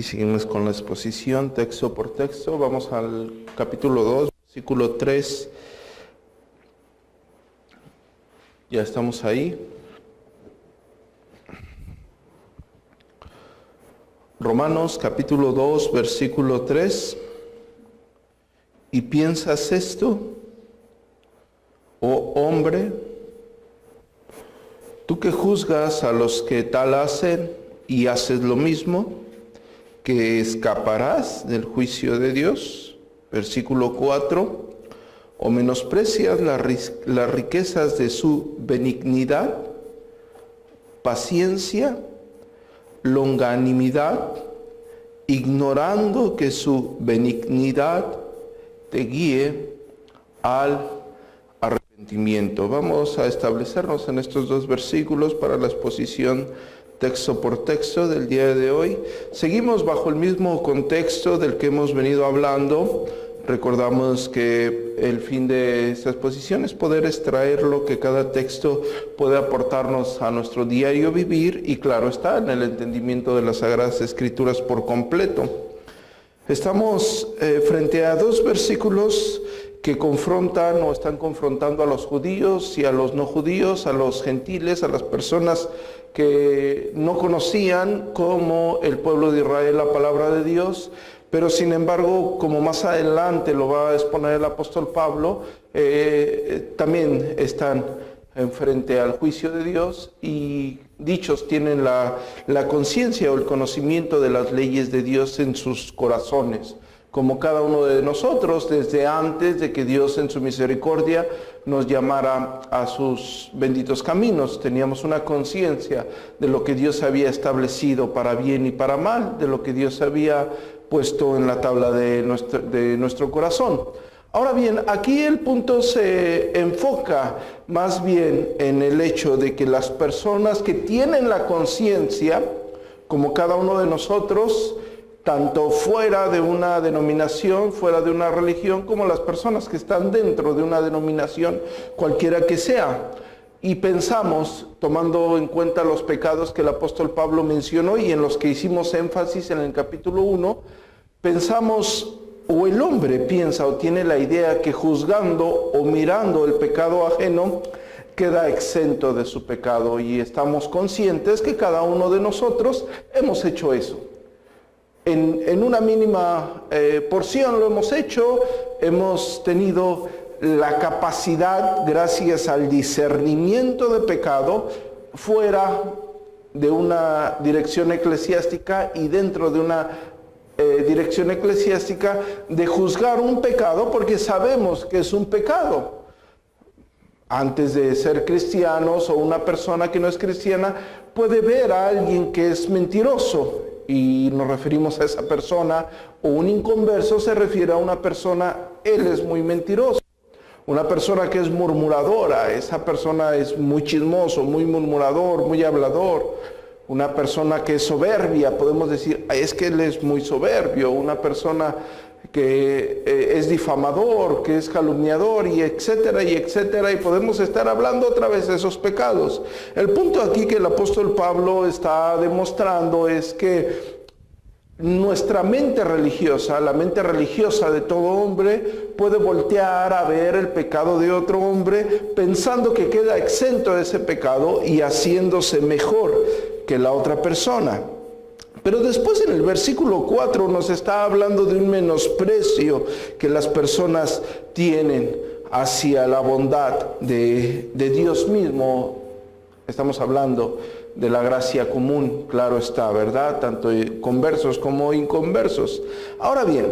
seguimos con la exposición texto por texto. Vamos al capítulo 2, versículo 3. Ya estamos ahí. Romanos capítulo 2, versículo 3. ¿Y piensas esto, oh hombre? Tú que juzgas a los que tal hacen y haces lo mismo, ¿que escaparás del juicio de Dios? Versículo 4. ¿O menosprecias las riquezas de su benignidad, paciencia, longanimidad, ignorando que su benignidad te guíe al arrepentimiento? Vamos a establecernos en estos dos versículos para la exposición texto por texto del día de hoy. Seguimos bajo el mismo contexto del que hemos venido hablando. Recordamos que el fin de esta exposición es poder extraer lo que cada texto puede aportarnos a nuestro diario vivir y, claro está, en el entendimiento de las Sagradas Escrituras por completo. Estamos frente a dos versículos que confrontan o están confrontando a los judíos y a los no judíos, a los gentiles, a las personas que no conocían como el pueblo de Israel la palabra de Dios. Pero sin embargo, como más adelante lo va a exponer el apóstol Pablo, también están frente al juicio de Dios y dichos tienen la conciencia o el conocimiento de las leyes de Dios en sus corazones, como cada uno de nosotros desde antes de que Dios en su misericordia nos llamara a sus benditos caminos. Teníamos una conciencia de lo que Dios había establecido para bien y para mal, de lo que Dios había puesto en la tabla de nuestro corazón. Ahora bien, aquí el punto se enfoca más bien en el hecho de que las personas que tienen la conciencia, como cada uno de nosotros, tanto fuera de una denominación, fuera de una religión, como las personas que están dentro de una denominación, cualquiera que sea, y pensamos, tomando en cuenta los pecados que el apóstol Pablo mencionó y en los que hicimos énfasis en el capítulo 1, pensamos, o el hombre piensa o tiene la idea que juzgando o mirando el pecado ajeno, queda exento de su pecado, y estamos conscientes que cada uno de nosotros hemos hecho eso. En una mínima porción lo hemos hecho, hemos tenido la capacidad, gracias al discernimiento de pecado, fuera de una dirección eclesiástica y dentro de una dirección eclesiástica, de juzgar un pecado porque sabemos que es un pecado. Antes de ser cristianos, o una persona que no es cristiana puede ver a alguien que es mentiroso, y nos referimos a esa persona, o un inconverso se refiere a una persona, él es muy mentiroso. Una persona que es murmuradora, esa persona es muy chismoso, muy murmurador, muy hablador. Una persona que es soberbia, podemos decir, es que él es muy soberbio. Una persona que es difamador, que es calumniador, y etcétera, y podemos estar hablando otra vez de esos pecados. El punto aquí que el apóstol Pablo está demostrando es que nuestra mente religiosa, la mente religiosa de todo hombre, puede voltear a ver el pecado de otro hombre pensando que queda exento de ese pecado y haciéndose mejor que la otra persona. Pero después en el versículo 4 nos está hablando de un menosprecio que las personas tienen hacia la bondad de Dios mismo. Estamos hablando de la gracia común, claro está, ¿verdad? Tanto conversos como inconversos. Ahora bien,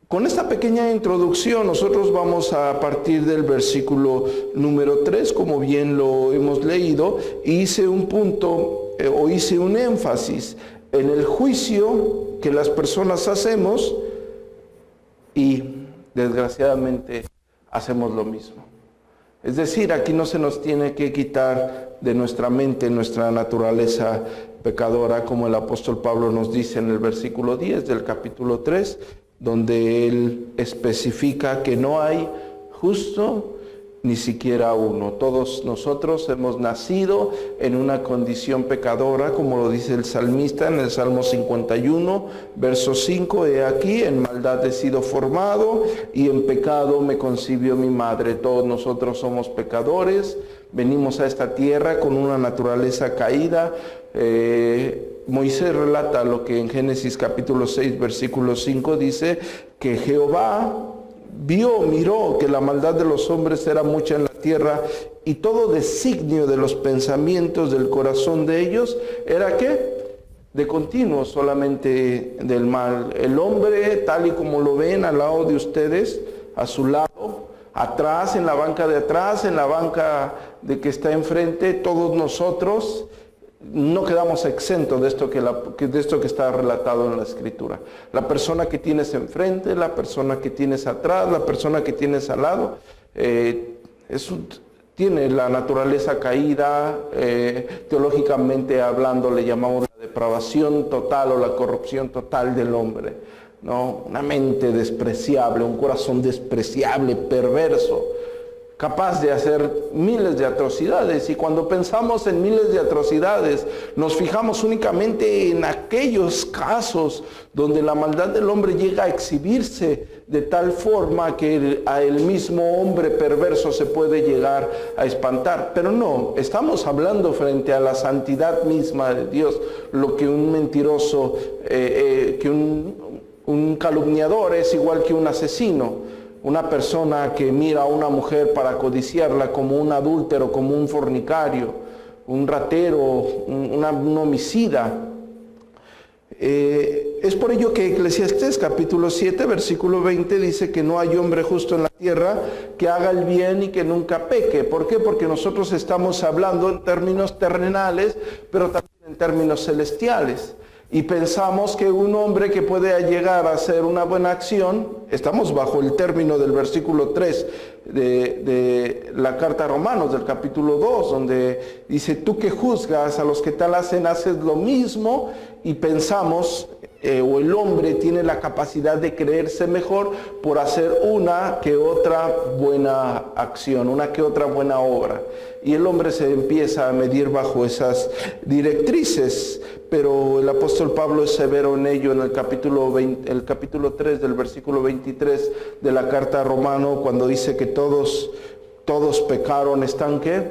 con esta pequeña introducción nosotros vamos a partir del versículo número 3, como bien lo hemos leído, y hice un punto o hice un énfasis en el juicio que las personas hacemos y desgraciadamente hacemos lo mismo. Es decir, aquí no se nos tiene que quitar de nuestra mente nuestra naturaleza pecadora, como el apóstol Pablo nos dice en el versículo 10 del capítulo 3, donde él especifica que no hay justo ni siquiera uno. Todos nosotros hemos nacido en una condición pecadora, como lo dice el salmista en el Salmo 51, verso 5, he aquí, en maldad he sido formado y en pecado me concibió mi madre. Todos nosotros somos pecadores, venimos a esta tierra con una naturaleza caída. Moisés relata lo que en Génesis capítulo 6, versículo 5 dice, que Jehová miró que la maldad de los hombres era mucha en la tierra y todo designio de los pensamientos del corazón de ellos era ¿qué? De continuo solamente del mal. El hombre, tal y como lo ven al lado de ustedes, a su lado, atrás, en la banca de atrás, en la banca de que está enfrente, todos nosotros no quedamos exentos de esto que está relatado en la Escritura. La persona que tienes enfrente, la persona que tienes atrás, la persona que tienes al lado, tiene la naturaleza caída. Teológicamente hablando le llamamos la depravación total o la corrupción total del hombre, ¿no? Una mente despreciable, un corazón despreciable, perverso, capaz de hacer miles de atrocidades. Y cuando pensamos en miles de atrocidades, nos fijamos únicamente en aquellos casos donde la maldad del hombre llega a exhibirse de tal forma que a el mismo hombre perverso se puede llegar a espantar. Pero no, estamos hablando frente a la santidad misma de Dios, lo que un mentiroso, un calumniador es igual que un asesino. Una persona que mira a una mujer para codiciarla como un adúltero, como un fornicario, un ratero, un homicida. Es por ello que Eclesiastés capítulo 7, versículo 20 dice que no hay hombre justo en la tierra que haga el bien y que nunca peque. ¿Por qué? Porque nosotros estamos hablando en términos terrenales, pero también en términos celestiales. Y pensamos que un hombre que puede llegar a hacer una buena acción, estamos bajo el término del versículo 3 de la carta a Romanos, del capítulo 2, donde dice, tú que juzgas a los que tal hacen, haces lo mismo, y pensamos, o el hombre tiene la capacidad de creerse mejor por hacer una que otra buena acción, una que otra buena obra. Y el hombre se empieza a medir bajo esas directrices, pero el apóstol Pablo es severo en ello en el capítulo 3 del versículo 23 de la carta a Romano, cuando dice que todos pecaron, están ¿qué?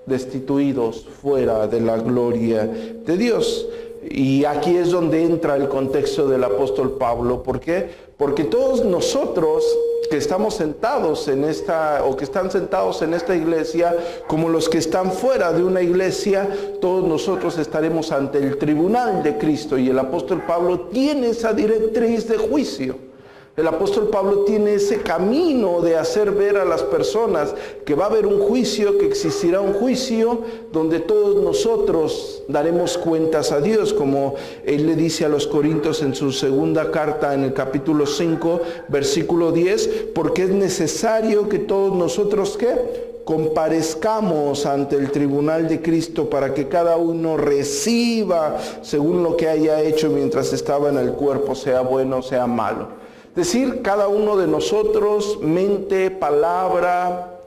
Destituidos, fuera de la gloria de Dios. Y aquí es donde entra el contexto del apóstol Pablo. ¿Por qué? Porque todos nosotros que estamos sentados en esta, o que están sentados en esta iglesia, como los que están fuera de una iglesia, todos nosotros estaremos ante el tribunal de Cristo. Y el apóstol Pablo tiene esa directriz de juicio. El apóstol Pablo tiene ese camino de hacer ver a las personas que va a haber un juicio, que existirá un juicio donde todos nosotros daremos cuentas a Dios, como él le dice a los Corintios en su segunda carta, en el capítulo 5, versículo 10, porque es necesario que todos nosotros, ¿qué? Comparezcamos ante el tribunal de Cristo para que cada uno reciba según lo que haya hecho mientras estaba en el cuerpo, sea bueno o sea malo. Es decir, cada uno de nosotros, mente, palabra,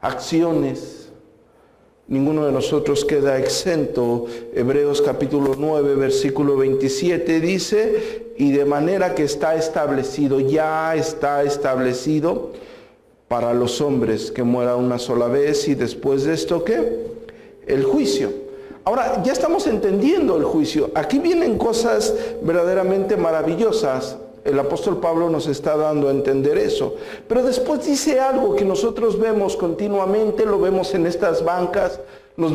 acciones, ninguno de nosotros queda exento. Hebreos capítulo 9, versículo 27 dice, y de manera que está establecido, ya está establecido para los hombres que muera una sola vez y después de esto, ¿qué? El juicio. Ahora, ya estamos entendiendo el juicio. Aquí vienen cosas verdaderamente maravillosas. El apóstol Pablo nos está dando a entender eso. Pero después dice algo que nosotros vemos continuamente, lo vemos en estas bancas, lo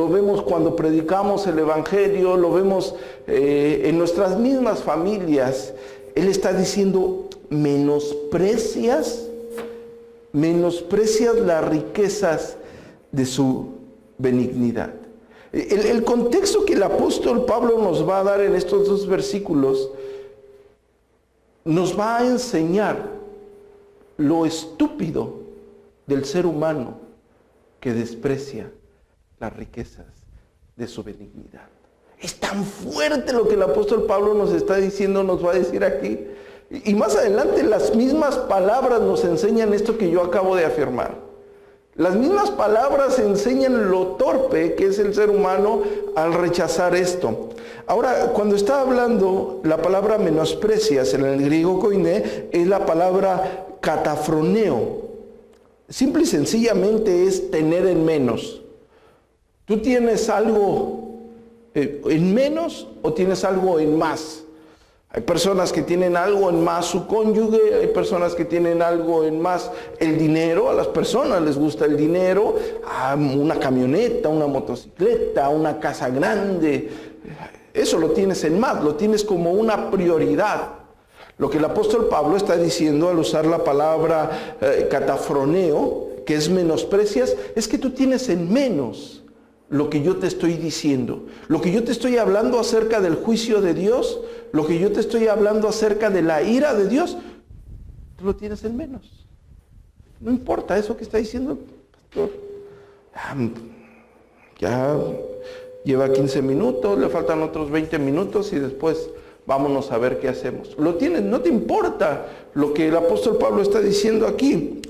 vemos cuando predicamos el Evangelio, lo vemos en nuestras mismas familias. Él está diciendo, menosprecias las riquezas de su benignidad. El contexto que el apóstol Pablo nos va a dar en estos dos versículos nos va a enseñar lo estúpido del ser humano que desprecia las riquezas de su benignidad. Es tan fuerte lo que el apóstol Pablo nos está diciendo, nos va a decir aquí. Y más adelante las mismas palabras nos enseñan esto que yo acabo de afirmar. Las mismas palabras enseñan lo torpe que es el ser humano al rechazar esto. Ahora, cuando está hablando, la palabra menosprecias en el griego koiné es la palabra katafroneo. Simple y sencillamente es tener en menos. ¿Tú tienes algo en menos o tienes algo en más? Hay personas que tienen algo en más su cónyuge, hay personas que tienen algo en más el dinero, a las personas les gusta el dinero, una camioneta, una motocicleta, una casa grande, eso lo tienes en más, lo tienes como una prioridad. Lo que el apóstol Pablo está diciendo al usar la palabra katafroneo, que es menosprecias, es que tú tienes en menos lo que yo te estoy diciendo, lo que yo te estoy hablando acerca del juicio de Dios, lo que yo te estoy hablando acerca de la ira de Dios, tú lo tienes en menos. No importa eso que está diciendo el pastor. Ya lleva 15 minutos, le faltan otros 20 minutos y después vámonos a ver qué hacemos. Lo tienes, no te importa lo que el apóstol Pablo está diciendo aquí.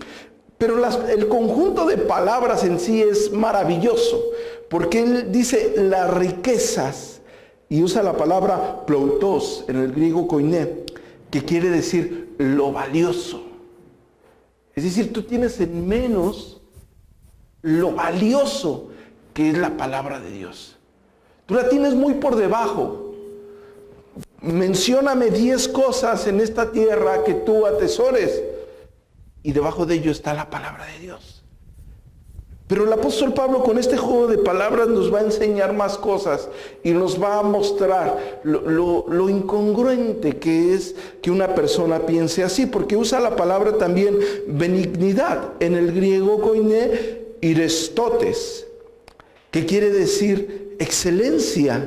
Pero el conjunto de palabras en sí es maravilloso, porque él dice las riquezas, y usa la palabra ploutos en el griego koiné, que quiere decir lo valioso. Es decir, tú tienes en menos lo valioso que es la palabra de Dios. Tú la tienes muy por debajo. Mencióname 10 cosas en esta tierra que tú atesores, y debajo de ello está la palabra de Dios. Pero el apóstol Pablo con este juego de palabras nos va a enseñar más cosas y nos va a mostrar lo incongruente que es que una persona piense así, porque usa la palabra también benignidad, en el griego koiné irestotes, que quiere decir excelencia,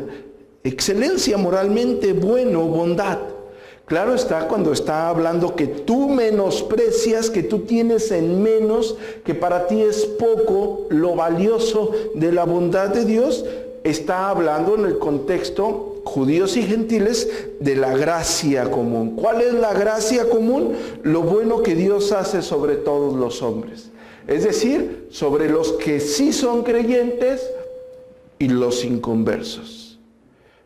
excelencia moralmente bueno, bondad. Claro está cuando está hablando que tú menosprecias, que tú tienes en menos, que para ti es poco lo valioso de la bondad de Dios. Está hablando en el contexto judíos y gentiles de la gracia común. ¿Cuál es la gracia común? Lo bueno que Dios hace sobre todos los hombres. Es decir, sobre los que sí son creyentes y los inconversos.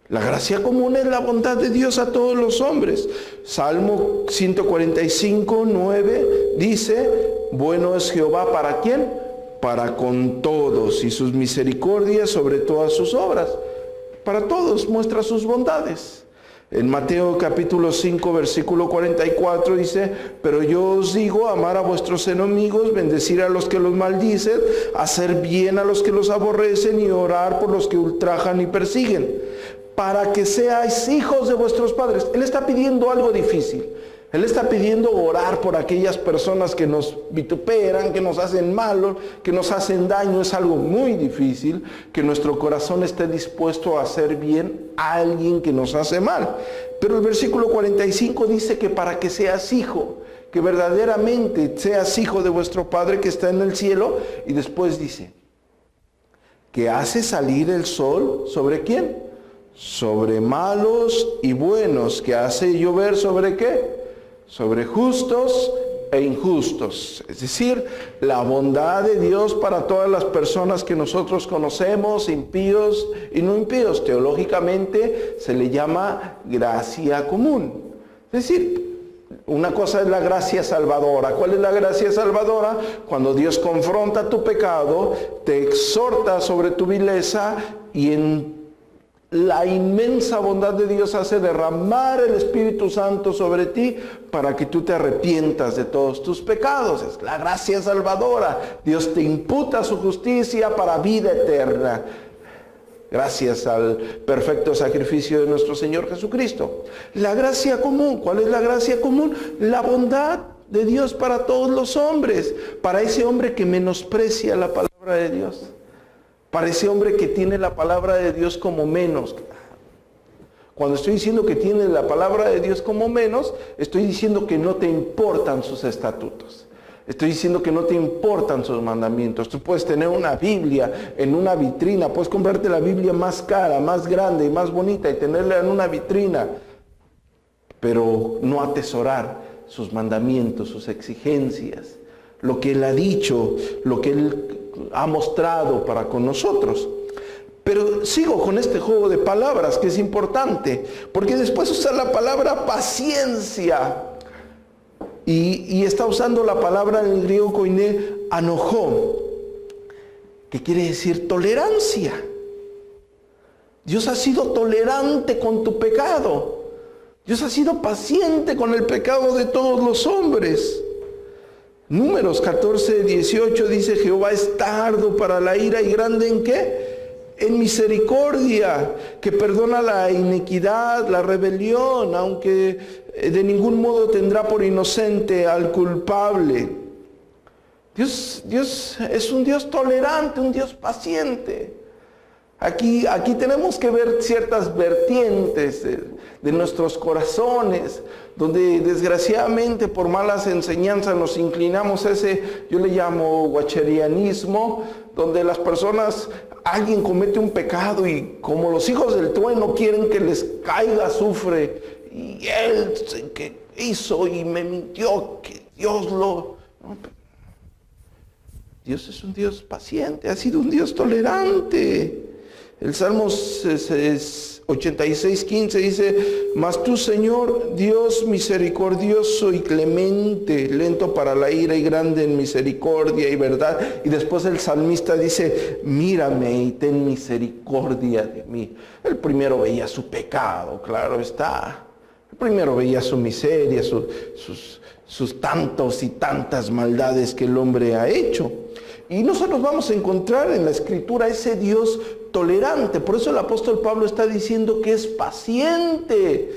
La gracia común es la bondad de Dios a todos los hombres. Salmo 145, 9 dice, bueno es Jehová ¿para quién? Para con todos, y sus misericordias sobre todas sus obras. Para todos muestra sus bondades. En Mateo capítulo 5, versículo 44 dice, pero yo os digo, amar a vuestros enemigos, bendecir a los que los maldicen, hacer bien a los que los aborrecen y orar por los que ultrajan y persiguen, para que seáis hijos de vuestros padres. Él está pidiendo algo difícil. Él está pidiendo orar por aquellas personas que nos vituperan, que nos hacen mal, que nos hacen daño. Es algo muy difícil que nuestro corazón esté dispuesto a hacer bien a alguien que nos hace mal. Pero el versículo 45 dice que para que seas hijo, que verdaderamente seas hijo de vuestro Padre que está en el cielo. Y después dice, que hace salir el sol, ¿sobre quién? Sobre malos y buenos, que hace llover ¿sobre qué? Sobre justos e injustos. Es decir, la bondad de Dios para todas las personas que nosotros conocemos, impíos y no impíos. Teológicamente se le llama gracia común. Es decir, una cosa es la gracia salvadora. ¿Cuál es la gracia salvadora? Cuando Dios confronta tu pecado, te exhorta sobre tu vileza y en la inmensa bondad de Dios hace derramar el Espíritu Santo sobre ti para que tú te arrepientas de todos tus pecados. Es la gracia salvadora. Dios te imputa su justicia para vida eterna, gracias al perfecto sacrificio de nuestro Señor Jesucristo. La gracia común. ¿Cuál es la gracia común? La bondad de Dios para todos los hombres. Para ese hombre que menosprecia la palabra de Dios. Para ese hombre que tiene la palabra de Dios como menos. Cuando estoy diciendo que tiene la palabra de Dios como menos, estoy diciendo que no te importan sus estatutos. Estoy diciendo que no te importan sus mandamientos. Tú puedes tener una Biblia en una vitrina, puedes comprarte la Biblia más cara, más grande y más bonita y tenerla en una vitrina, pero no atesorar sus mandamientos, sus exigencias, lo que Él ha dicho, lo que Él ha mostrado para con nosotros. Pero sigo con este juego de palabras que es importante, porque después usa la palabra paciencia y está usando la palabra en el griego koiné, anojó, que quiere decir tolerancia. Dios ha sido tolerante con tu pecado. Dios ha sido paciente con el pecado de todos los hombres. Números 14:18 dice: Jehová es tardo para la ira y grande ¿en qué? En misericordia, que perdona la iniquidad, la rebelión, aunque de ningún modo tendrá por inocente al culpable. Dios es un Dios tolerante, un Dios paciente. Aquí tenemos que ver ciertas vertientes de nuestros corazones, donde desgraciadamente por malas enseñanzas nos inclinamos a ese, yo le llamo guacherianismo, donde las personas, alguien comete un pecado y como los hijos del trueno quieren que les caiga azufre, y él que hizo y me mintió, que Dios lo... No, Dios es un Dios paciente, ha sido un Dios tolerante. El Salmos 86:15 dice: Mas tú, Señor, Dios misericordioso y clemente, lento para la ira y grande en misericordia y verdad. Y después el salmista dice: mírame y ten misericordia de mí. El primero veía su pecado, claro está. El primero veía su miseria, sus tantos y tantas maldades que el hombre ha hecho. Y nosotros vamos a encontrar en la Escritura ese Dios tolerante. Por eso el apóstol Pablo está diciendo que es paciente.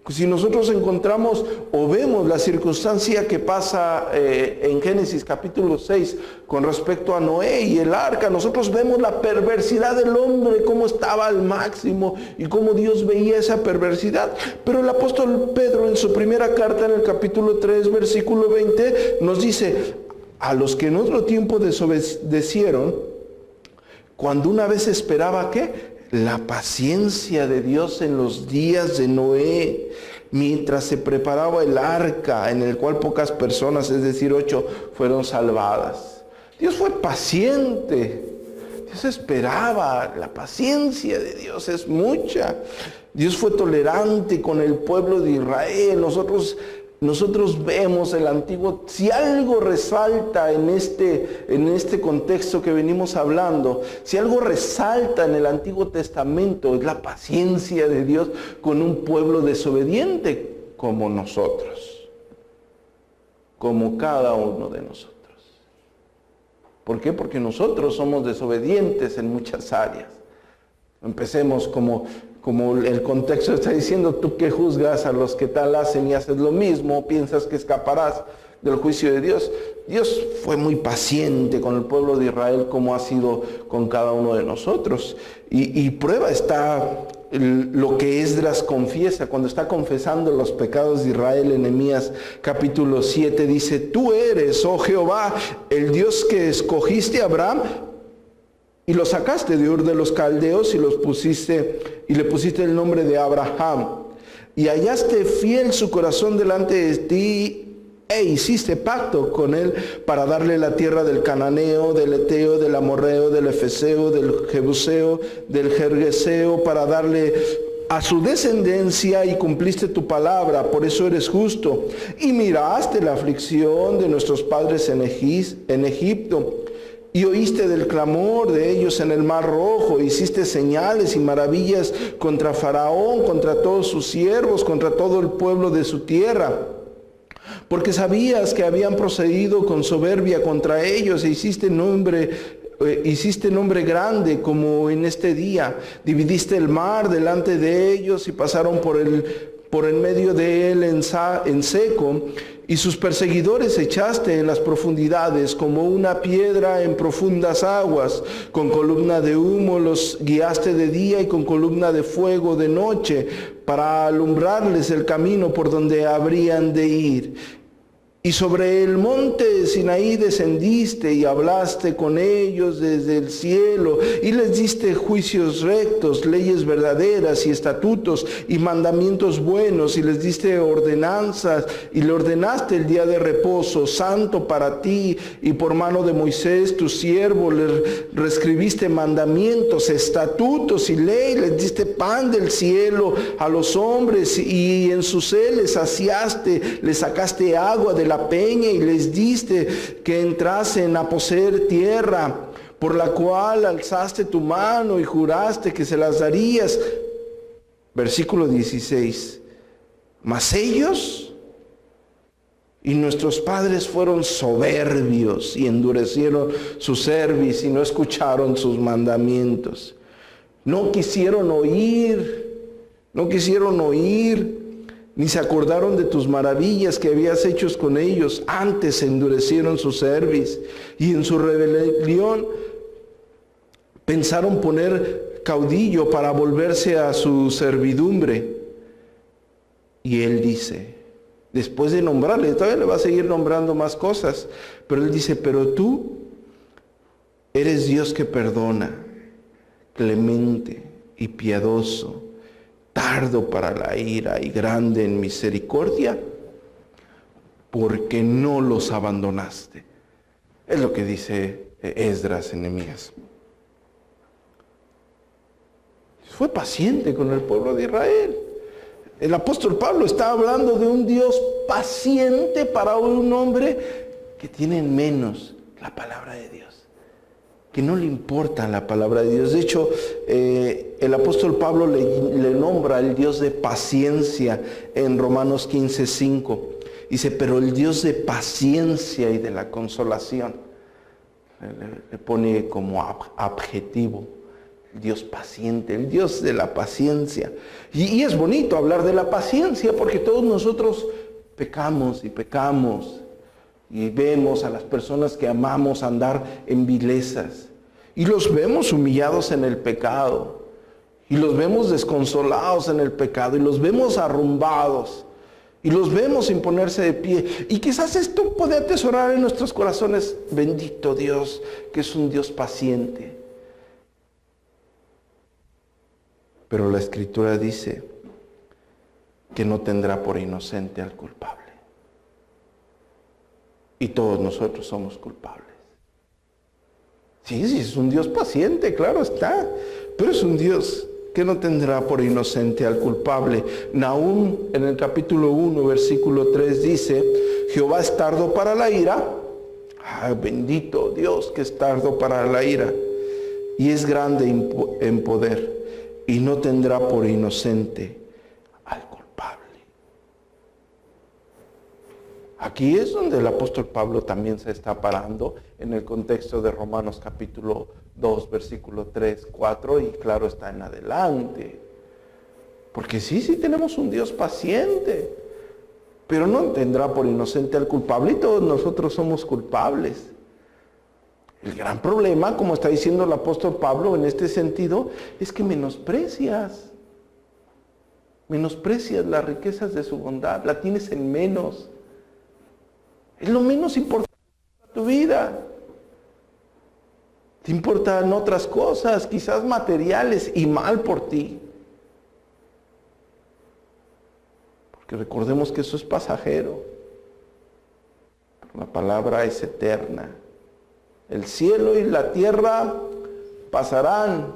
Si nosotros encontramos o vemos la circunstancia que pasa en Génesis capítulo 6 con respecto a Noé y el arca, nosotros vemos la perversidad del hombre, cómo estaba al máximo y cómo Dios veía esa perversidad. Pero el apóstol Pedro en su primera carta, en el capítulo 3, versículo 20, nos dice: a los que en otro tiempo desobedecieron, cuando una vez esperaba ¿qué? La paciencia de Dios en los días de Noé, mientras se preparaba el arca, en el cual pocas personas, es decir, 8, fueron salvadas. Dios fue paciente. Dios esperaba. La paciencia de Dios es mucha. Dios fue tolerante con el pueblo de Israel. Nosotros vemos el antiguo, si algo resalta en este contexto que venimos hablando, si algo resalta en el Antiguo Testamento, es la paciencia de Dios con un pueblo desobediente como nosotros, como cada uno de nosotros. ¿Por qué? Porque nosotros somos desobedientes en muchas áreas. Empecemos como el contexto está diciendo: tú que juzgas a los que tal hacen y haces lo mismo, piensas que escaparás del juicio de Dios. Dios fue muy paciente con el pueblo de Israel, como ha sido con cada uno de nosotros. Y prueba está lo que Esdras confiesa cuando está confesando los pecados de Israel en Nehemías capítulo 7. Dice: tú eres, oh Jehová, el Dios que escogiste a Abraham y lo sacaste de Ur de los Caldeos y le pusiste el nombre de Abraham. Y hallaste fiel su corazón delante de ti e hiciste pacto con él para darle la tierra del Cananeo, del Eteo, del Amorreo, del Efeseo, del Jebuseo, del Gergeseo, para darle a su descendencia, y cumpliste tu palabra, por eso eres justo. Y miraste la aflicción de nuestros padres en Egipto, y oíste del clamor de ellos en el Mar Rojo, hiciste señales y maravillas contra Faraón, contra todos sus siervos, contra todo el pueblo de su tierra. Porque sabías que habían procedido con soberbia contra ellos, e hiciste nombre grande como en este día. Dividiste el mar delante de ellos y pasaron por en medio de él en seco, y sus perseguidores echaste en las profundidades como una piedra en profundas aguas. Con columna de humo los guiaste de día y con columna de fuego de noche, para alumbrarles el camino por donde habrían de ir. Y sobre el monte de Sinaí descendiste y hablaste con ellos desde el cielo y les diste juicios rectos, leyes verdaderas y estatutos y mandamientos buenos y les diste ordenanzas y le ordenaste el día de reposo santo para ti y por mano de Moisés tu siervo le reescribiste mandamientos, estatutos y ley, les diste pan del cielo a los hombres y en su sed les saciaste, les sacaste agua de la peña y les diste que entrasen a poseer tierra, por la cual alzaste tu mano y juraste que se las darías. Versículo 16. Mas ellos y nuestros padres fueron soberbios y endurecieron su cerviz y no escucharon sus mandamientos. No quisieron oír, ni se acordaron de tus maravillas que habías hecho con ellos. Antes endurecieron su cerviz y en su rebelión pensaron poner caudillo para volverse a su servidumbre. Y él dice, después de nombrarle, todavía le va a seguir nombrando más cosas, pero él dice, pero tú eres Dios que perdona, clemente y piadoso, tardo para la ira y grande en misericordia, porque no los abandonaste. Es lo que dice Esdras en Nehemías. Fue paciente con el pueblo de Israel. El apóstol Pablo está hablando de un Dios paciente para un hombre que tiene en menos la palabra de Dios, que no le importa la palabra de Dios. De hecho, el apóstol Pablo le nombra el Dios de paciencia en Romanos 15:5. Dice, pero el Dios de paciencia y de la consolación. Le pone como adjetivo, el Dios paciente, el Dios de la paciencia. Y es bonito hablar de la paciencia porque todos nosotros pecamos y vemos a las personas que amamos andar en vilezas y los vemos humillados en el pecado y los vemos desconsolados en el pecado y los vemos arrumbados y los vemos sin ponerse de pie, y quizás esto puede atesorar en nuestros corazones: bendito Dios, que es un Dios paciente. Pero la Escritura dice que no tendrá por inocente al culpable. Y todos nosotros somos culpables. Sí, es un Dios paciente, claro está, pero es un Dios que no tendrá por inocente al culpable. Nahum, en el capítulo 1, versículo 3 dice, Jehová es tardo para la ira. Bendito Dios que es tardo para la ira. Y es grande en poder, y no tendrá por inocente al culpable. Aquí es donde el apóstol Pablo también se está parando en el contexto de Romanos capítulo 2, versículo 3, 4 y claro está en adelante. Porque sí tenemos un Dios paciente, pero no tendrá por inocente al culpable, y todos nosotros somos culpables. El gran problema, como está diciendo el apóstol Pablo en este sentido, es que menosprecias las riquezas de su bondad, la tienes en menos. Es lo menos importante para tu vida. Te importan otras cosas, quizás materiales, y mal por ti. Porque recordemos que eso es pasajero. La palabra es eterna. El cielo y la tierra pasarán.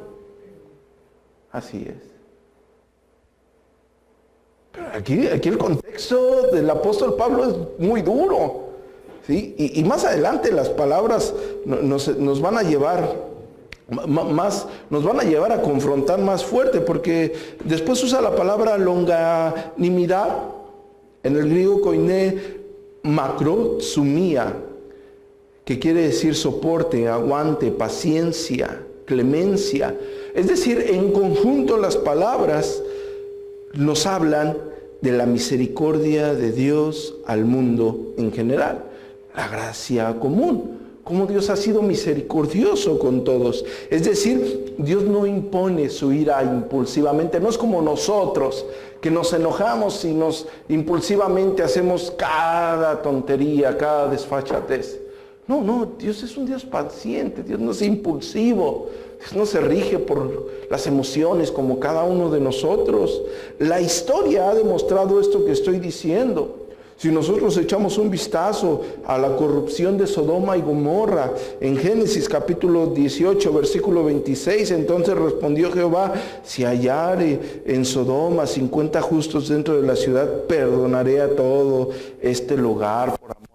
Así es. Pero aquí el contexto del apóstol Pablo es muy duro. ¿Sí? Y más adelante las palabras nos van a llevar nos van a llevar a confrontar más fuerte, porque después usa la palabra longanimidad, en el griego koiné macrotsumia, que quiere decir soporte, aguante, paciencia, clemencia. Es decir, en conjunto las palabras nos hablan de la misericordia de Dios al mundo en general. La gracia común, cómo Dios ha sido misericordioso con todos. Es decir, Dios no impone su ira impulsivamente. No es como nosotros, que nos enojamos y nos impulsivamente hacemos cada tontería, cada desfachatez. No, Dios es un Dios paciente, Dios no es impulsivo, Dios no se rige por las emociones como cada uno de nosotros. La historia ha demostrado esto que estoy diciendo. Si nosotros echamos un vistazo a la corrupción de Sodoma y Gomorra, en Génesis capítulo 18, versículo 26, entonces respondió Jehová: si hallare en Sodoma 50 justos dentro de la ciudad, perdonaré a todo este lugar por amor.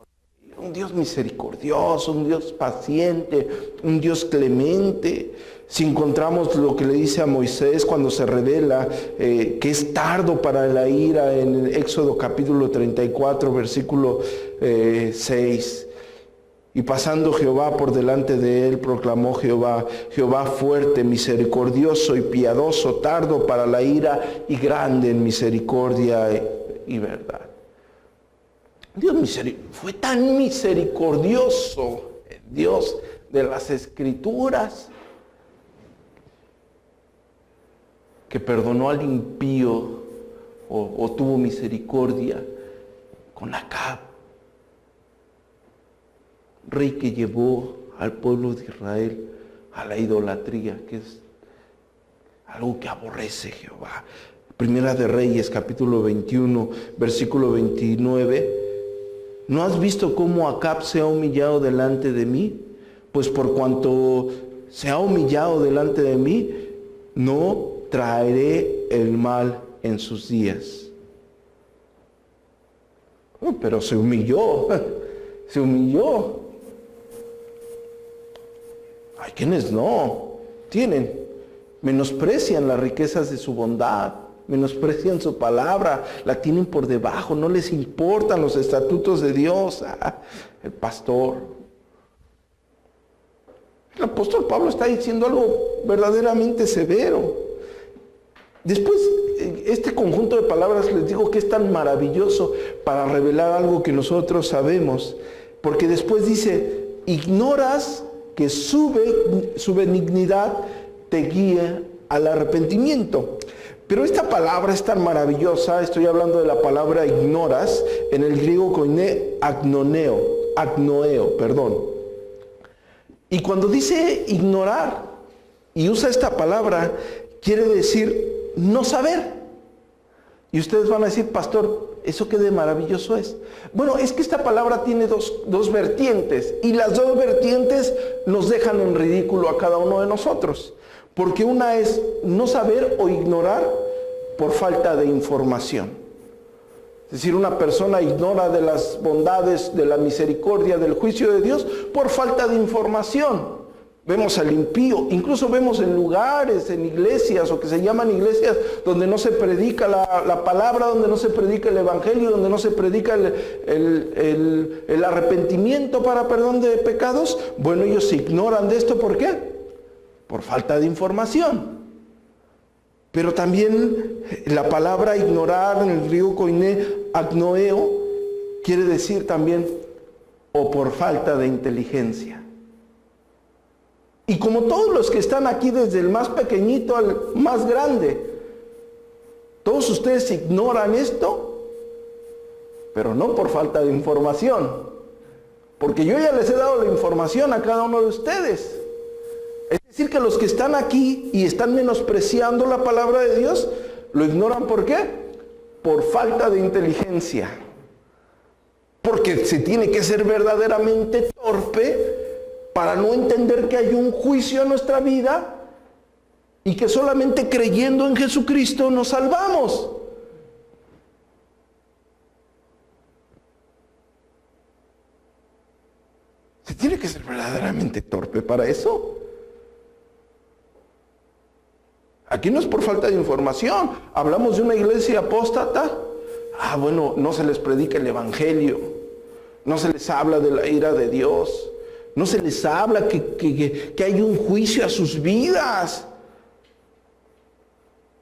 Un Dios misericordioso, un Dios paciente, un Dios clemente. Si encontramos lo que le dice a Moisés cuando se revela que es tardo para la ira en el Éxodo capítulo 34, versículo 6. Y pasando Jehová por delante de él, proclamó Jehová fuerte, misericordioso y piadoso, tardo para la ira y grande en misericordia y verdad. Dios fue tan misericordioso, Dios de las Escrituras, que perdonó al impío o tuvo misericordia con Acab, rey que llevó al pueblo de Israel a la idolatría, que es algo que aborrece Jehová. Primera de Reyes, capítulo 21, versículo 29. ¿No has visto cómo Acab se ha humillado delante de mí? Pues por cuanto se ha humillado delante de mí, no traeré el mal en sus días. Pero se humilló. Hay quienes no. Menosprecian las riquezas de su bondad. Menosprecian su palabra, la tienen por debajo, no les importan los estatutos de Dios. El pastor. El apóstol Pablo está diciendo algo verdaderamente severo. Después, este conjunto de palabras les digo que es tan maravilloso para revelar algo que nosotros sabemos. Porque después dice: ignoras que su benignidad te guía al arrepentimiento. Pero esta palabra es tan maravillosa, estoy hablando de la palabra ignoras, en el griego koiné agnoeo. Y cuando dice ignorar y usa esta palabra, quiere decir no saber. Y ustedes van a decir: pastor, ¿eso qué de maravilloso es? Bueno, es que esta palabra tiene dos vertientes, y las dos vertientes nos dejan en ridículo a cada uno de nosotros. Porque una es no saber o ignorar por falta de información. Es decir, una persona ignora de las bondades, de la misericordia, del juicio de Dios por falta de información. Vemos al impío, incluso vemos en lugares, en iglesias, o que se llaman iglesias, donde no se predica la palabra, donde no se predica el evangelio, donde no se predica el arrepentimiento para perdón de pecados. Bueno, ellos se ignoran de esto, ¿por qué? Por falta de información. Pero también la palabra ignorar en el griego koiné agnoeo quiere decir también o por falta de inteligencia. Y como todos los que están aquí, desde el más pequeñito al más grande, todos ustedes ignoran esto, pero no por falta de información, porque yo ya les he dado la información a cada uno de ustedes. Es decir, que los que están aquí y están menospreciando la palabra de Dios, lo ignoran. ¿Por qué? Por falta de inteligencia. Porque se tiene que ser verdaderamente torpe para no entender que hay un juicio en nuestra vida y que solamente creyendo en Jesucristo nos salvamos. Se tiene que ser verdaderamente torpe para eso. Aquí no es por falta de información. Hablamos de una iglesia apóstata. Bueno, no se les predica el evangelio. No se les habla de la ira de Dios. No se les habla que hay un juicio a sus vidas.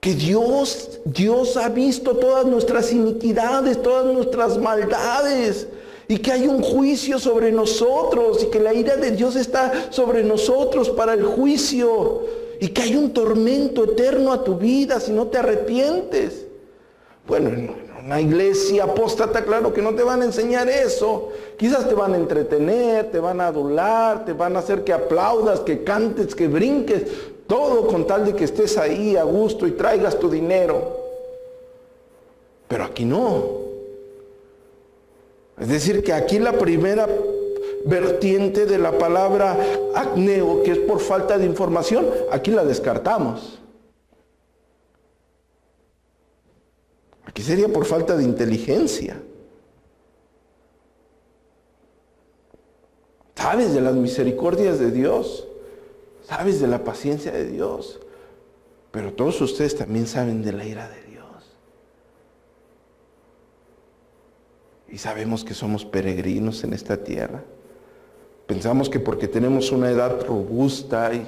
Que Dios ha visto todas nuestras iniquidades, todas nuestras maldades. y que hay un juicio sobre nosotros y que la ira de Dios está sobre nosotros para el juicio y que hay un tormento eterno a tu vida si no te arrepientes. Bueno, en una iglesia apóstata, claro que no te van a enseñar eso. Quizás te van a entretener, te van a adular, te van a hacer que aplaudas, que cantes, que brinques, todo con tal de que estés ahí a gusto y traigas tu dinero. Pero aquí no. Es decir, que aquí la primera vertiente de la palabra acneo, que es por falta de información, aquí la descartamos. Aquí sería por falta de inteligencia. Sabes de las misericordias de Dios, sabes de la paciencia de Dios, pero todos ustedes también saben de la ira de Dios. Y sabemos que somos peregrinos en esta tierra. Pensamos que porque tenemos una edad robusta y,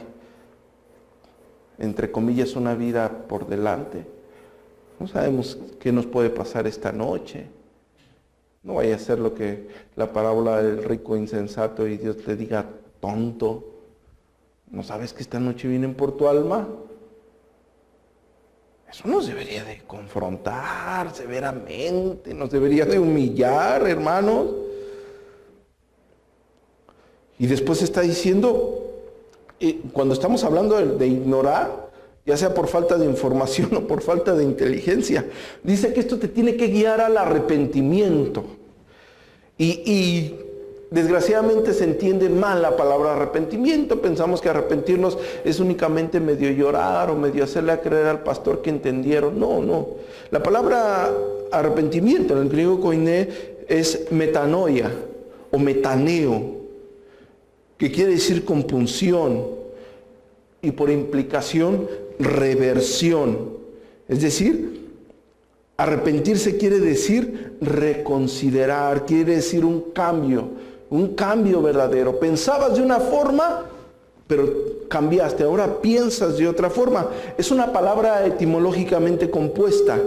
entre comillas, una vida por delante, no sabemos qué nos puede pasar esta noche. No vaya a ser lo que la parábola del rico insensato y Dios le diga, tonto, ¿no sabes que esta noche vienen por tu alma? Eso nos debería de confrontar severamente, nos debería de humillar, hermanos. Y después está diciendo, cuando estamos hablando de ignorar, ya sea por falta de información o por falta de inteligencia, dice que esto te tiene que guiar al arrepentimiento. Y desgraciadamente se entiende mal la palabra arrepentimiento. Pensamos que arrepentirnos es únicamente medio llorar o medio hacerle a creer al pastor que entendieron. No. La palabra arrepentimiento en el griego koiné es metanoia o metaneo, que quiere decir compunción y por implicación reversión. Es decir, arrepentirse quiere decir reconsiderar, quiere decir un cambio verdadero. Pensabas de una forma, pero cambiaste, ahora piensas de otra forma. Es una palabra etimológicamente compuesta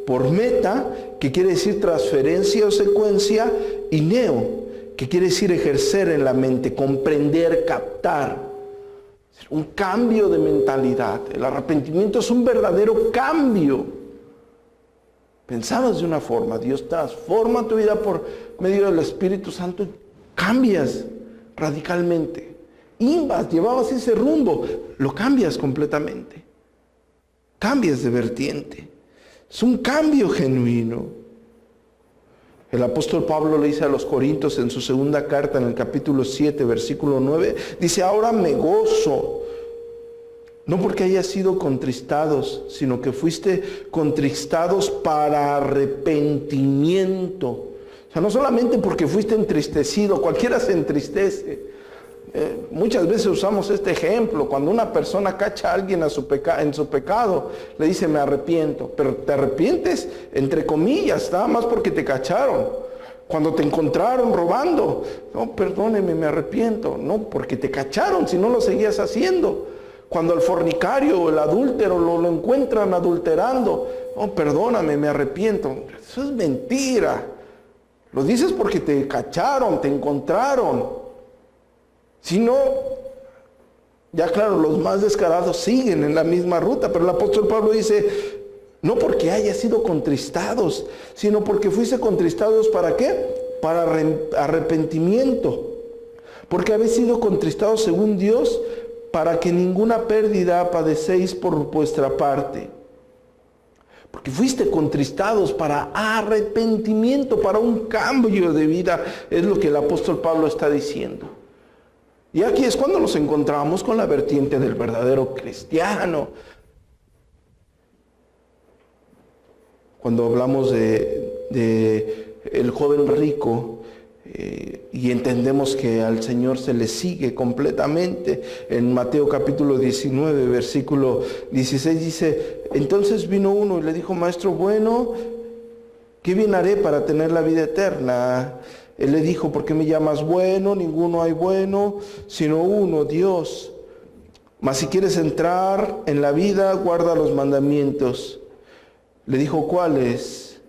por meta, que quiere decir transferencia o secuencia, y neo, que quiere decir ejercer en la mente, comprender, captar. Un cambio de mentalidad. El arrepentimiento es un verdadero cambio. Pensabas de una forma, Dios transforma tu vida por medio del Espíritu Santo y cambias radicalmente. Llevabas ese rumbo, lo cambias completamente. Cambias de vertiente. Es un cambio genuino. El apóstol Pablo le dice a los Corintios en su segunda carta, en el capítulo 7, versículo 9, dice, ahora me gozo, no porque hayas sido contristados, sino que fuiste contristados para arrepentimiento. O sea, no solamente porque fuiste entristecido, cualquiera se entristece. Muchas veces usamos este ejemplo, cuando una persona cacha a alguien en su pecado, le dice me arrepiento, pero te arrepientes entre comillas, nada más porque te cacharon. Cuando te encontraron robando, no, perdóneme, me arrepiento, no, porque te cacharon, si no lo seguías haciendo. Cuando el fornicario o el adúltero lo encuentran adulterando, no, perdóname, me arrepiento. Eso es mentira. Lo dices porque te cacharon, te encontraron. Si no, ya claro, los más descarados siguen en la misma ruta, pero el apóstol Pablo dice, no porque haya sido contristados, sino porque fuiste contristados, ¿para qué? Para arrepentimiento. Porque habéis sido contristados según Dios, para que ninguna pérdida padecéis por vuestra parte. Porque fuiste contristados para arrepentimiento, para un cambio de vida, es lo que el apóstol Pablo está diciendo. Y aquí es cuando nos encontramos con la vertiente del verdadero cristiano. Cuando hablamos de el joven rico y entendemos que al Señor se le sigue completamente, en Mateo capítulo 19, versículo 16 dice, entonces vino uno y le dijo, maestro bueno, ¿qué bien haré para tener la vida eterna? Él le dijo, ¿por qué me llamas bueno? Ninguno hay bueno, sino uno, Dios. Mas si quieres entrar en la vida, guarda los mandamientos. Le dijo, ¿cuáles?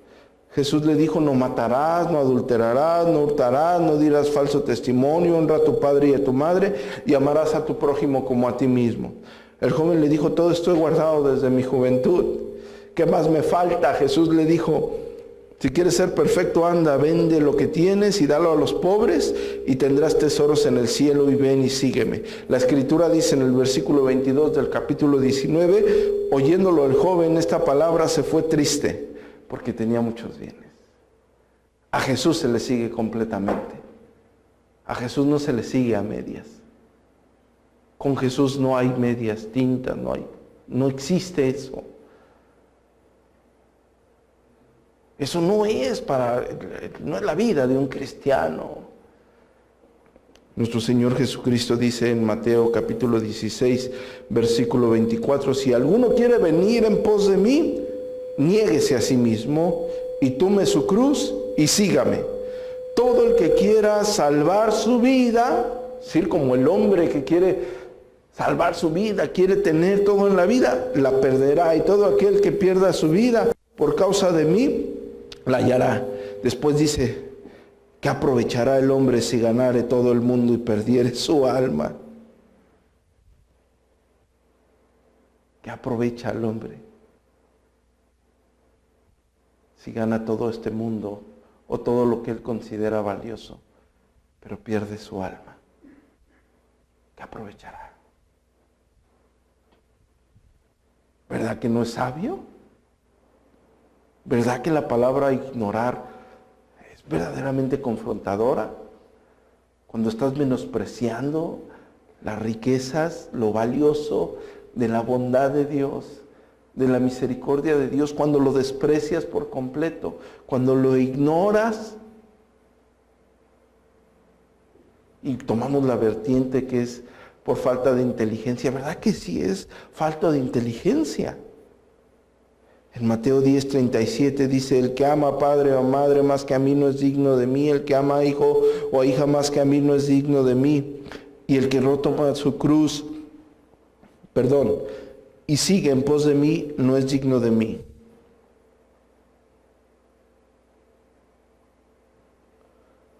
Jesús le dijo, no matarás, no adulterarás, no hurtarás, no dirás falso testimonio, honra a tu padre y a tu madre y amarás a tu prójimo como a ti mismo. El joven le dijo, todo esto he guardado desde mi juventud. ¿Qué más me falta? Jesús le dijo, si quieres ser perfecto, anda, vende lo que tienes y dalo a los pobres y tendrás tesoros en el cielo y ven y sígueme. La Escritura dice en el versículo 22 del capítulo 19, oyéndolo el joven, esta palabra se fue triste porque tenía muchos bienes. A Jesús se le sigue completamente. A Jesús no se le sigue a medias. Con Jesús no hay medias tintas, no existe eso. Eso no es la vida de un cristiano. Nuestro Señor Jesucristo dice en Mateo capítulo 16, versículo 24, si alguno quiere venir en pos de mí, niéguese a sí mismo y tome su cruz y sígame. Todo el que quiera salvar su vida, es decir, como el hombre que quiere salvar su vida, quiere tener todo en la vida, la perderá. Y todo aquel que pierda su vida por causa de mí, la hallará. Después dice, ¿qué aprovechará el hombre si ganare todo el mundo y perdiere su alma? ¿Qué aprovecha el hombre si gana todo este mundo o todo lo que él considera valioso, pero pierde su alma? ¿Qué aprovechará? ¿Verdad que no es sabio? ¿Verdad que la palabra ignorar es verdaderamente confrontadora? Cuando estás menospreciando las riquezas, lo valioso de la bondad de Dios, de la misericordia de Dios, cuando lo desprecias por completo, cuando lo ignoras y tomamos la vertiente que es por falta de inteligencia. ¿Verdad que sí es falta de inteligencia? En Mateo 10:37 dice, el que ama a padre o a madre más que a mí no es digno de mí, el que ama a hijo o a hija más que a mí no es digno de mí, y el que no toma su cruz, y sigue en pos de mí, no es digno de mí.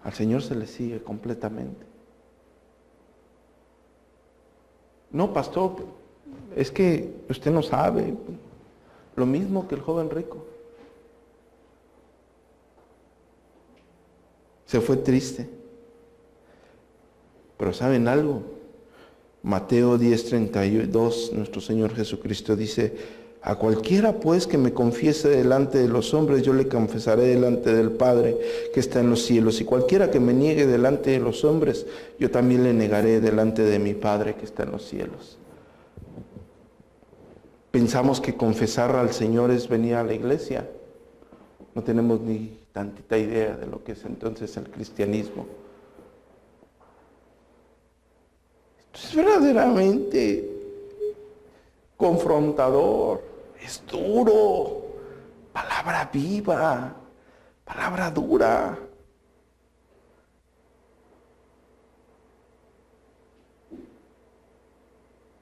Al Señor se le sigue completamente. No, pastor, es que usted no sabe. Lo mismo que el joven rico. Se fue triste. Pero ¿saben algo? Mateo 10:32, nuestro Señor Jesucristo dice, a cualquiera pues que me confiese delante de los hombres, yo le confesaré delante del Padre que está en los cielos. Y cualquiera que me niegue delante de los hombres, yo también le negaré delante de mi Padre que está en los cielos. Pensamos que confesar al Señor es venir a la iglesia. No tenemos ni tantita idea de lo que es entonces el cristianismo. Esto es verdaderamente confrontador, es duro, palabra viva, palabra dura.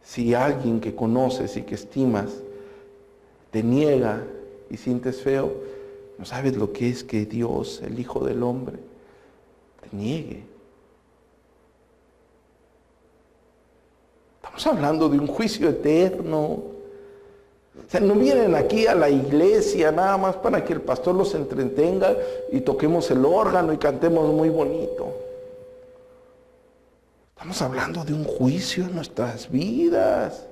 Si alguien que conoces y que estimas te niega y sientes feo, no sabes lo que es que Dios, el Hijo del Hombre, te niegue. Estamos hablando de un juicio eterno. O sea, no vienen aquí a la iglesia nada más para que el pastor los entretenga y toquemos el órgano y cantemos muy bonito. Estamos hablando de un juicio en nuestras vidas.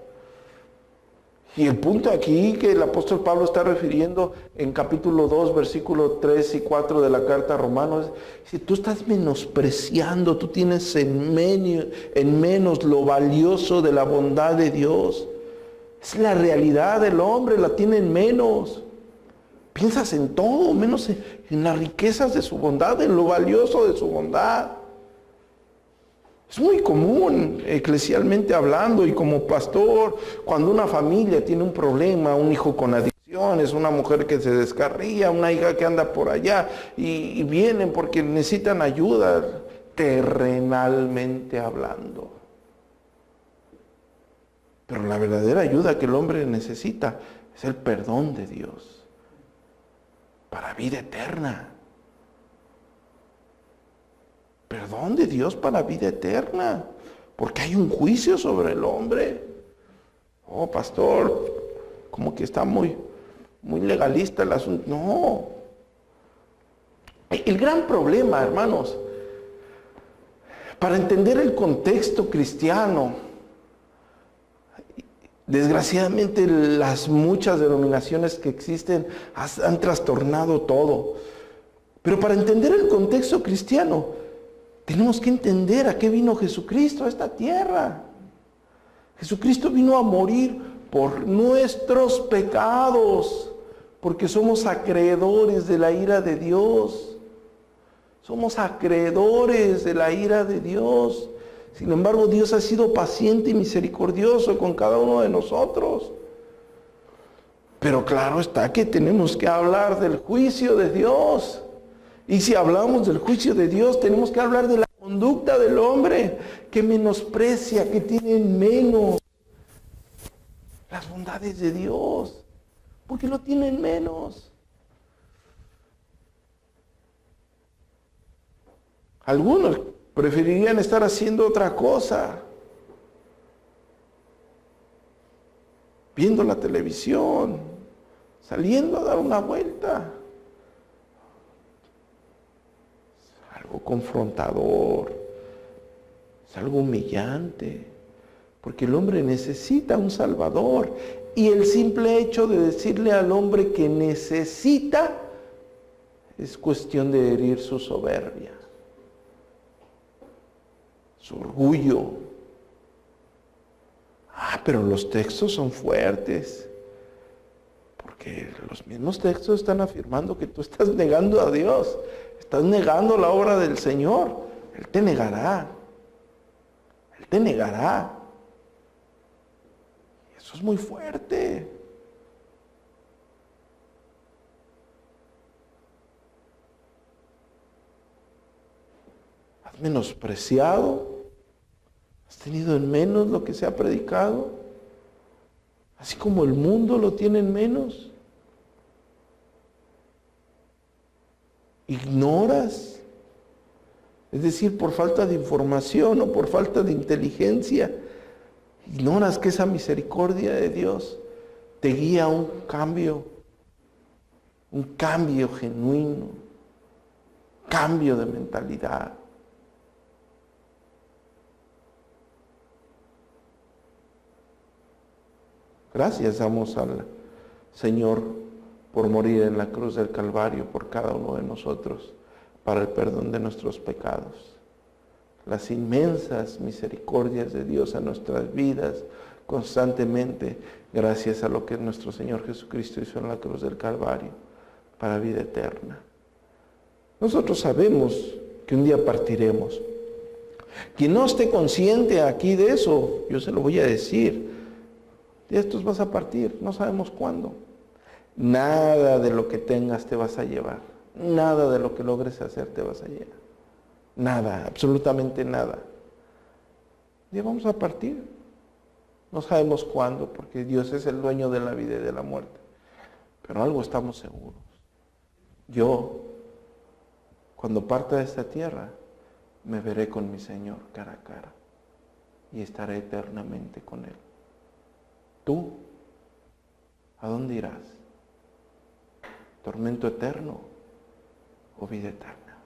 Y el punto aquí que el apóstol Pablo está refiriendo en capítulo 2, versículo 3 y 4 de la carta a Romanos, si tú estás menospreciando, tú tienes en menos lo valioso de la bondad de Dios. Es la realidad del hombre, la tiene en menos. Piensas en todo, menos en las riquezas de su bondad, en lo valioso de su bondad. Es muy común, eclesialmente hablando y como pastor, cuando una familia tiene un problema, un hijo con adicciones, una mujer que se descarría, una hija que anda por allá y vienen porque necesitan ayuda, terrenalmente hablando. Pero la verdadera ayuda que el hombre necesita es el perdón de Dios para vida eterna. Perdón de Dios para vida eterna, porque hay un juicio sobre el hombre. Oh, pastor, como que está muy legalista el asunto. No. El gran problema, hermanos, para entender el contexto cristiano, desgraciadamente las muchas denominaciones que existen han trastornado todo. Pero para entender el contexto cristiano, tenemos que entender a qué vino Jesucristo a esta tierra. Jesucristo vino a morir por nuestros pecados, porque somos acreedores de la ira de Dios. Somos acreedores de la ira de Dios. Sin embargo, Dios ha sido paciente y misericordioso con cada uno de nosotros. Pero claro está que tenemos que hablar del juicio de Dios. Y si hablamos del juicio de Dios, tenemos que hablar de la conducta del hombre que menosprecia, que tiene menos las bondades de Dios, porque lo tienen menos. Algunos preferirían estar haciendo otra cosa, viendo la televisión, saliendo a dar una vuelta. Es algo confrontador, es algo humillante, porque el hombre necesita un Salvador. Y el simple hecho de decirle al hombre que necesita es cuestión de herir su soberbia, su orgullo. Pero los textos son fuertes, porque los mismos textos están afirmando que tú estás negando a Dios, estás negando la obra del Señor. Él te negará. Él te negará. Eso es muy fuerte. ¿Has menospreciado? ¿Has tenido en menos lo que se ha predicado? Así como el mundo lo tiene en menos. ¿Ignoras? Es decir, por falta de información o por falta de inteligencia, ignoras que esa misericordia de Dios te guía a un cambio genuino, cambio de mentalidad. Gracias damos al Señor por morir en la cruz del Calvario por cada uno de nosotros para el perdón de nuestros pecados. Las inmensas misericordias de Dios a nuestras vidas constantemente, gracias a lo que nuestro Señor Jesucristo hizo en la cruz del Calvario para vida eterna. Nosotros sabemos que un día partiremos. Quien no esté consciente aquí de eso, yo se lo voy a decir. De estos vas a partir, no sabemos cuándo. Nada de lo que tengas te vas a llevar. Nada de lo que logres hacer te vas a llevar. Nada, absolutamente nada. Ya vamos a partir. No sabemos cuándo, porque Dios es el dueño de la vida y de la muerte. Pero algo estamos seguros. Yo, cuando parta de esta tierra, me veré con mi Señor cara a cara y estaré eternamente con Él. ¿Tú? ¿A dónde irás? ¿Tormento eterno o vida eterna?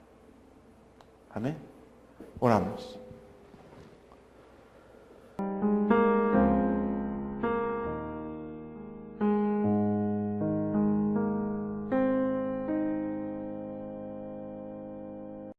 Amén. Oramos.